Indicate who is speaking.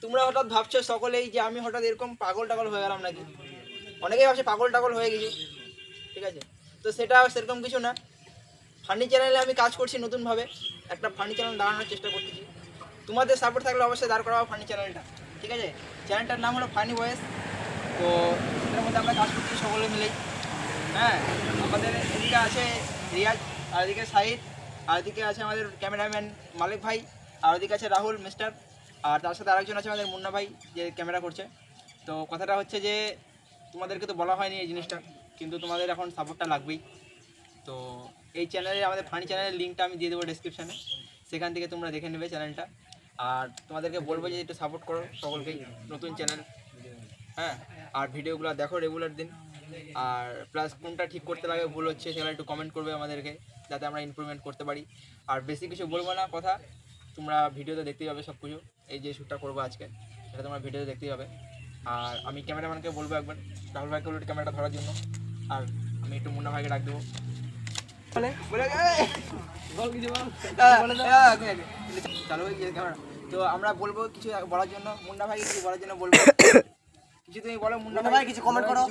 Speaker 1: তোমরা হঠাৎ ভাবছো সকলেই যে আমি হঠাৎ এরকম পাগল টাগল হয়ে গেলাম নাকি, অনেকেই ভাবছে পাগল টাগল হয়ে গেছি, ঠিক আছে? তো সেটা সেরকম কিছু না। ফানি চ্যানেলে আমি কাজ করছি নতুনভাবে, একটা ফানি চ্যানেল দাঁড়ানোর চেষ্টা করতেছি। তোমাদের সাপোর্ট থাকলে অবশ্যই দাঁড় করাবো ফানি চ্যানেলটা, ঠিক আছে? চ্যানেলটার নাম হলো ফানি ভয়েস। তো এটার মধ্যে আমরা কাজ করছি সকলে মিলেই। হ্যাঁ, আমাদের এদিকে আছে রিয়াজ, আর এদিকে সাহিদ, আর এদিকে আছে আমাদের ক্যামেরাম্যান মালিক ভাই, আর ওদিকে আছে রাহুল মিস্টার, আর তার সাথে আরেকজন আছে আমাদের মুন্না ভাই যে ক্যামেরা করছে। তো কথাটা হচ্ছে যে তোমাদেরকে তো বলা হয়নি এই জিনিসটা, কিন্তু তোমাদের এখন সাপোর্টটা লাগবেই। তো এই চ্যানেলে আমাদের ফানি চ্যানেলের লিঙ্কটা আমি দিয়ে দেবো ডেসক্রিপশানে, সেখান থেকে তোমরা দেখে নেবে চ্যানেলটা। আর তোমাদেরকে বলবো যে একটু সাপোর্ট করো সকলকেই, নতুন চ্যানেল। হ্যাঁ, আর ভিডিওগুলো দেখো রেগুলার দিন। আর প্লাস কোনটা ঠিক করতে লাগে ভুল হচ্ছে সেগুলো একটু কমেন্ট করবে আমাদেরকে, যাতে আমরা ইমপ্রুভমেন্ট করতে পারি। আর বেশি কিছু বলবো না কথা, তোমরা ভিডিওতে দেখতেই পাবে সব কিছু। এই যে শ্যুটটা করবো আজকে, সেটা তোমরা ভিডিওতে দেখতেই পাবে। আর আমি ক্যামেরাম্যানকে বলবো একবার, রাহুল ভাইকে বলবো ক্যামেরাটা ধরার জন্য, আর আমি একটু মুন্না ভাইকে ডাক দেবো। চালু হয়ে গিয়ে ক্যামেরা। তো আমরা বলবো কিছু বলার জন্য, মুন্না ভাইকে কিছু বলার জন্য বলবো। কিছু তুমি বলো মুন্না ভাই, কিছু কমেন্ট করো।